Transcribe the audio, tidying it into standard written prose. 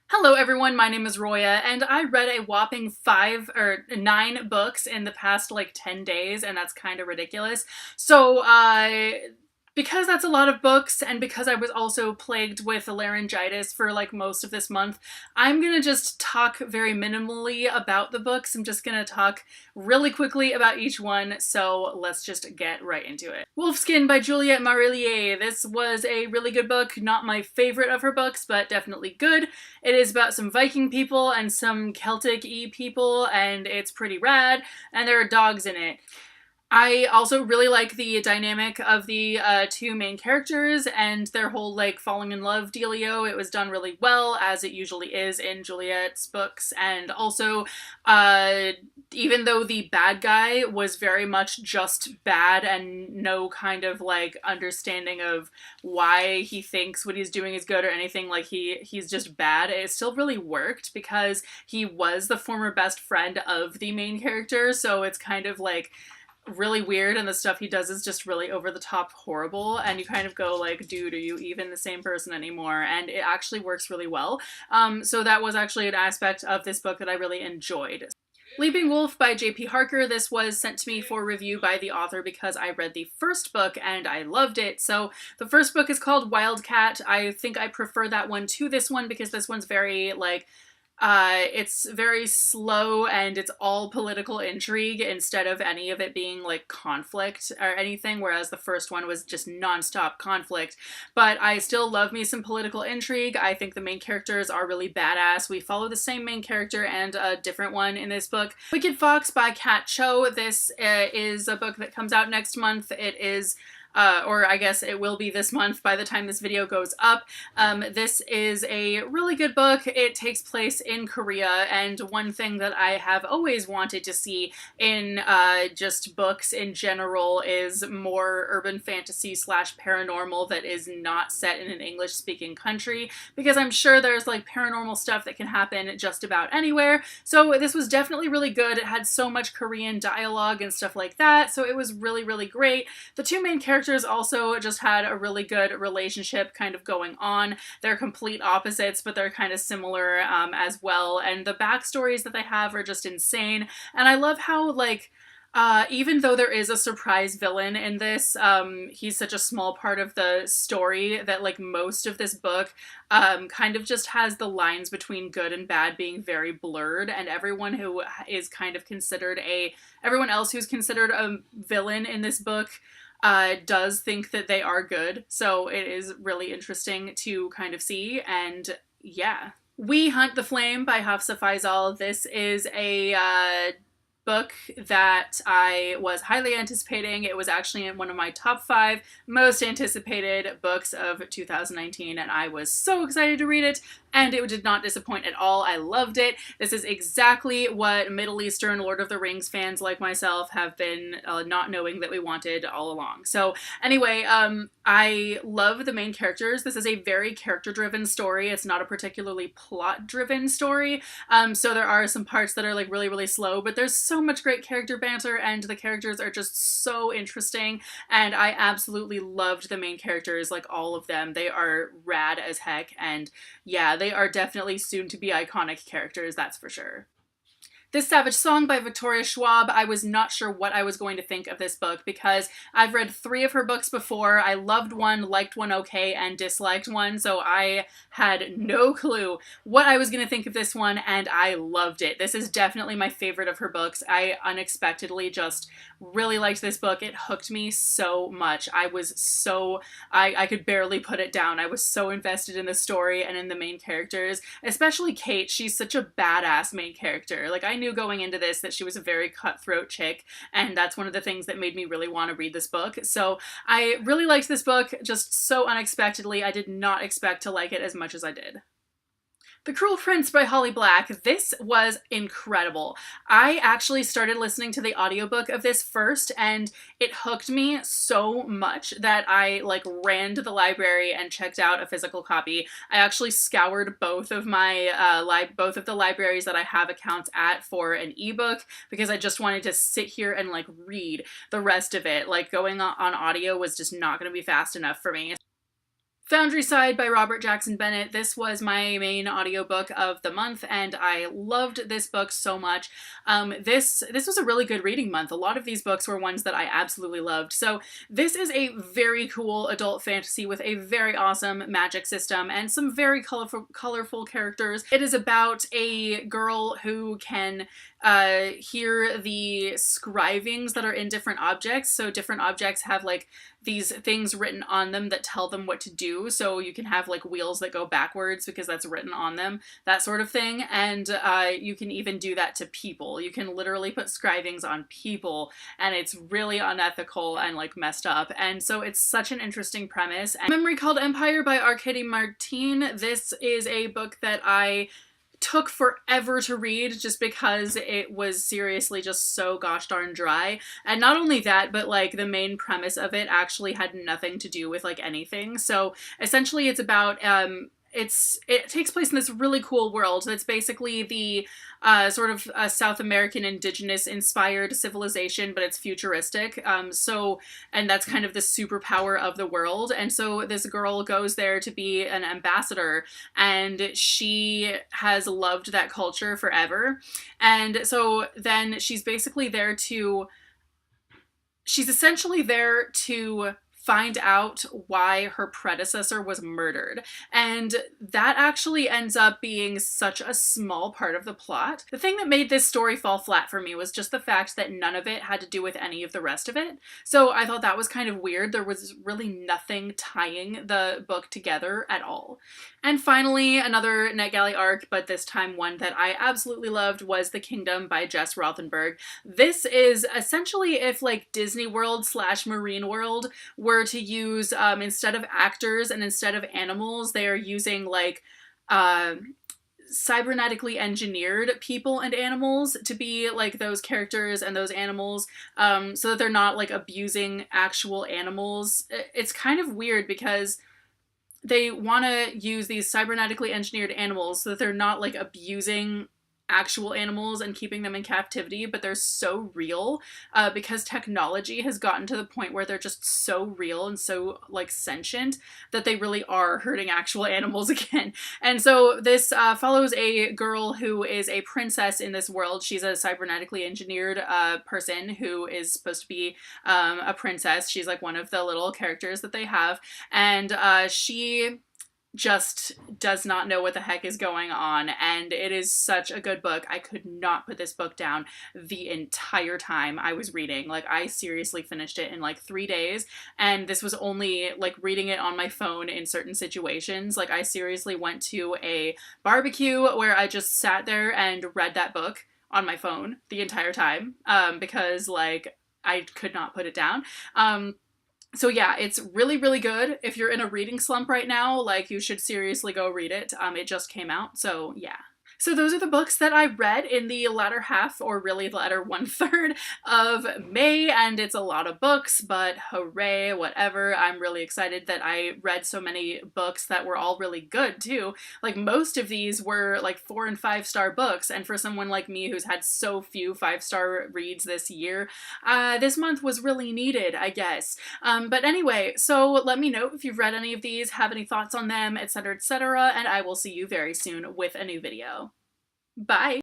Hello everyone, my name is Roya, and I read a whopping 9 books in the past 10 days, and that's kind of ridiculous. So, because that's a lot of books, and because I was also plagued with laryngitis for most of this month, I'm gonna just talk very minimally about the books. I'm just gonna talk really quickly about each one, so let's just get right into it. Wolfskin by Juliette Marillier. This was a really good book, not my favorite of her books, but definitely good. It is about some Viking people and some Celtic-y people, and it's pretty rad, and there are dogs in it. I also really like the dynamic of the two main characters and their whole falling in love dealio. It was done really well, as it usually is in Juliet's books, and also even though the bad guy was very much just bad and no kind of understanding of why he thinks what he's doing is good or anything, he's just bad, it still really worked because he was the former best friend of the main character, so it's kind of really weird, and the stuff he does is just really over the top horrible, and you kind of go dude, are you even the same person anymore? And it actually works really well. So that was actually an aspect of this book that I really enjoyed. Leaping Wolf by J.P. Harker. This was sent to me for review by the author because I read the first book and I loved it. So the first book is called Wildcat. I think I prefer that one to this one because this one's very it's very slow and it's all political intrigue instead of any of it being conflict or anything, whereas the first one was just nonstop conflict. But I still love me some political intrigue. I think the main characters are really badass. We follow the same main character and a different one in this book. Wicked Fox by Kat Cho. This is a book that comes out next month. It is or I guess it will be this month by the time this video goes up. This is a really good book. It takes place in Korea, and one thing that I have always wanted to see in just books in general is more urban fantasy slash paranormal that is not set in an English-speaking country, because I'm sure there's paranormal stuff that can happen just about anywhere. So this was definitely really good. It had so much Korean dialogue and stuff like that, so it was really, really great. The two main characters also just had a really good relationship kind of going on. They're complete opposites, but they're kind of similar as well, and the backstories that they have are just insane. And I love how even though there is a surprise villain in this, he's such a small part of the story that most of this book kind of just has the lines between good and bad being very blurred, and everyone who is kind of considered everyone else who's considered a villain in this book does think that they are good. So it is really interesting to kind of see, and yeah. We Hunt the Flame by Hafsa Faizal. This is a book that I was highly anticipating. It was actually in one of my top 5 most anticipated books of 2019, and I was so excited to read it, and it did not disappoint at all. I loved it. This is exactly what Middle Eastern Lord of the Rings fans like myself have been not knowing that we wanted all along. So anyway, I love the main characters. This is a very character-driven story. It's not a particularly plot-driven story. So there are some parts that are really, really slow, but there's so much great character banter, and the characters are just so interesting, and I absolutely loved the main characters, all of them. They are rad as heck, and yeah, they are definitely soon to be iconic characters, that's for sure. This Savage Song by Victoria Schwab. I was not sure what I was going to think of this book because I've read 3 of her books before. I loved one, liked one okay, and disliked one, so I had no clue what I was going to think of this one, and I loved it. This is definitely my favorite of her books. I unexpectedly just really liked this book. It hooked me so much. I could barely put it down. I was so invested in the story and in the main characters, especially Kate. She's such a badass main character. I knew going into this that she was a very cutthroat chick, and that's one of the things that made me really want to read this book. So I really liked this book, just so unexpectedly. I did not expect to like it as much as I did. The Cruel Prince by Holly Black. This was incredible. I actually started listening to the audiobook of this first, and it hooked me so much that I ran to the library and checked out a physical copy. I actually scoured both of my both of the libraries that I have accounts at for an ebook because I just wanted to sit here and read the rest of it. Going on audio was just not going to be fast enough for me. Foundryside by Robert Jackson Bennett. This was my main audiobook of the month, and I loved this book so much. This was a really good reading month. A lot of these books were ones that I absolutely loved. So this is a very cool adult fantasy with a very awesome magic system and some very colorful characters. It is about a girl who can hear the scrivings that are in different objects. So different objects have like these things written on them that tell them what to do. So you can have like wheels that go backwards because that's written on them, that sort of thing. And you can even do that to people. You can literally put scrivings on people, and it's really unethical and like messed up. And so it's such an interesting premise. And Memory Called Empire by Arkady Martine. This is a book that I took forever to read just because it was seriously just so gosh darn dry. And not only that, but like the main premise of it actually had nothing to do with like anything. So essentially it's about it takes place in this really cool world that's basically the sort of South American indigenous inspired civilization, but it's futuristic. And that's kind of the superpower of the world. And so this girl goes there to be an ambassador, and she has loved that culture forever. And so then she's essentially there to find out why her predecessor was murdered. And that actually ends up being such a small part of the plot. The thing that made this story fall flat for me was just the fact that none of it had to do with any of the rest of it. So I thought that was kind of weird. There was really nothing tying the book together at all. And finally, another NetGalley arc, but this time one that I absolutely loved, was The Kingdom by Jess Rothenberg. This is essentially if like Disney World / Marine World were to use, instead of actors and instead of animals, they are using like cybernetically engineered people and animals to be like those characters and those animals, so that they're not like abusing actual animals. It's kind of weird because they want to use these cybernetically engineered animals so that they're not like abusing actual animals and keeping them in captivity, but they're so real because technology has gotten to the point where they're just so real and so like sentient that they really are hurting actual animals again. And so this follows a girl who is a princess in this world. She's a cybernetically engineered person who is supposed to be a princess. She's like one of the little characters that they have, and she just does not know what the heck is going on, and it is such a good book. I could not put this book down the entire time I was reading. Like, I seriously finished it in like 3 days, and this was only like reading it on my phone in certain situations. Like, I seriously went to a barbecue where I just sat there and read that book on my phone the entire time because like I could not put it down. So yeah, it's really, really good. If you're in a reading slump right now, like, you should seriously go read it. It just came out, so yeah. So those are the books that I read in the latter half, or really the latter 1/3 of May, and it's a lot of books, but hooray, whatever. I'm really excited that I read so many books that were all really good too. Like, most of these were like 4 and 5-star books, and for someone like me who's had so few 5-star reads this year, this month was really needed, I guess. But anyway, so let me know if you've read any of these, have any thoughts on them, etc., etc., and I will see you very soon with a new video. Bye!